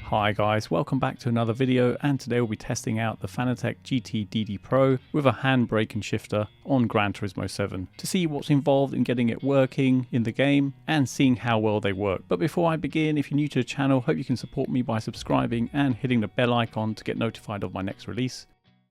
Hi guys, welcome back to another video, and today we'll be testing out the Fanatec GT DD Pro with a handbrake and shifter on Gran Turismo 7 to see what's involved in getting it working in the game and seeing how well they work. But before I begin, if you're new to the channel, hope you can support me by subscribing and hitting the bell icon to get notified of my next release.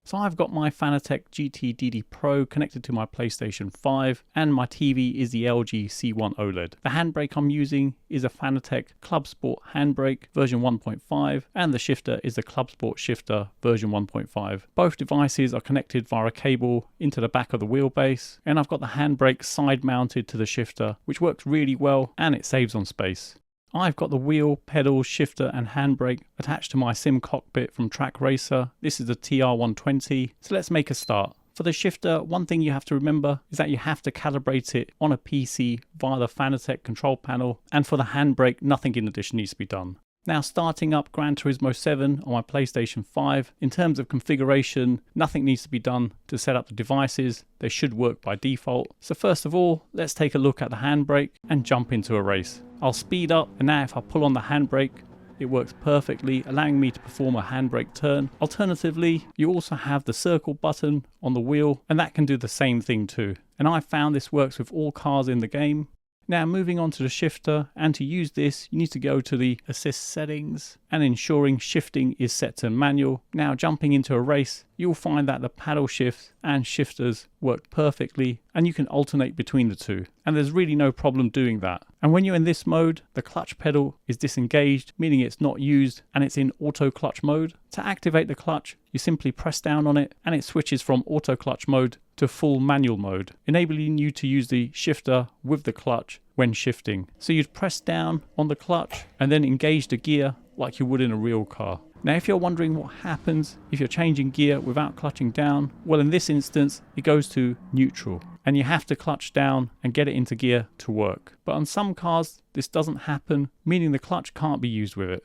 So I've got my Fanatec GT DD Pro connected to my PlayStation 5 and my TV is the LG C1 OLED. The handbrake I'm using is a Fanatec Club Sport handbrake version 1.5 and the shifter is the Club Sport shifter version 1.5. Both devices are connected via a cable into the back of the wheelbase, and I've got the handbrake side mounted to the shifter, which works really well and it saves on space. I've got the wheel, pedal, shifter and handbrake attached to my sim cockpit from Track Racer. This is the TR120, so let's make a start. For the shifter, one thing you have to remember is that you have to calibrate it on a PC via the Fanatec control panel, and for the handbrake, nothing in addition needs to be done. Now, starting up Gran Turismo 7 on my PlayStation 5, in terms of configuration, nothing needs to be done to set up the devices. They should work by default. So first of all, let's take a look at the handbrake and jump into a race. I'll speed up, and now if I pull on the handbrake, it works perfectly, allowing me to perform a handbrake turn. Alternatively, you also have the circle button on the wheel, and that can do the same thing too. And I found this works with all cars in the game. Now moving on to the shifter, and to use this you need to go to the assist settings and ensuring shifting is set to manual. Now jumping into a race, you'll find that the paddle shifts and shifters work perfectly and you can alternate between the two, and there's really no problem doing that. And when you're in this mode, the clutch pedal is disengaged, meaning it's not used, and it's in auto clutch mode. To activate the clutch, you simply press down on it and it switches from auto clutch mode to full manual mode, enabling you to use the shifter with the clutch when shifting. So you'd press down on the clutch and then engage the gear like you would in a real car. Now if you're wondering what happens if you're changing gear without clutching down, well, in this instance it goes to neutral and you have to clutch down and get it into gear to work. But on some cars this doesn't happen, meaning the clutch can't be used with it.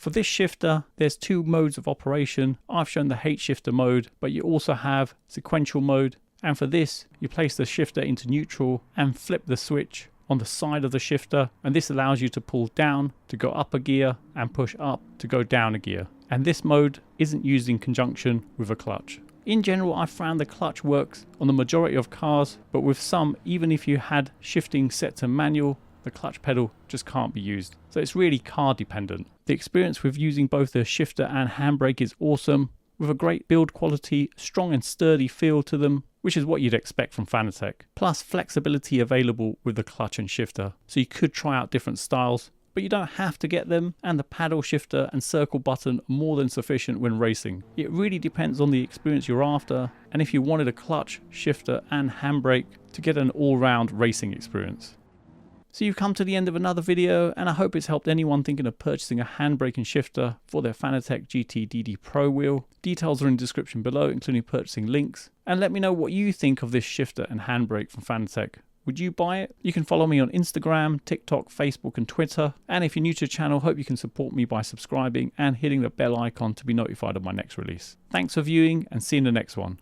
For this shifter, there's two modes of operation. I've shown the H shifter mode, but you also have sequential mode. And for this, you place the shifter into neutral and flip the switch on the side of the shifter. And this allows you to pull down to go up a gear and push up to go down a gear. And this mode isn't used in conjunction with a clutch. In general, I've found the clutch works on the majority of cars, but with some, even if you had shifting set to manual, the clutch pedal just can't be used. So it's really car dependent. The experience with using both the shifter and handbrake is awesome, with a great build quality, strong and sturdy feel to them, which is what you'd expect from Fanatec. Plus flexibility available with the clutch and shifter, so you could try out different styles, but you don't have to get them, and the paddle shifter and circle button are more than sufficient when racing. It really depends on the experience you're after, and if you wanted a clutch, shifter and handbrake to get an all-round racing experience. So you've come to the end of another video, and I hope it's helped anyone thinking of purchasing a handbrake and shifter for their Fanatec GT DD Pro wheel. Details are in the description below, including purchasing links. And let me know what you think of this shifter and handbrake from Fanatec. Would you buy it? You can follow me on Instagram, TikTok, Facebook and Twitter. And if you're new to the channel, hope you can support me by subscribing and hitting the bell icon to be notified of my next release. Thanks for viewing and see you in the next one.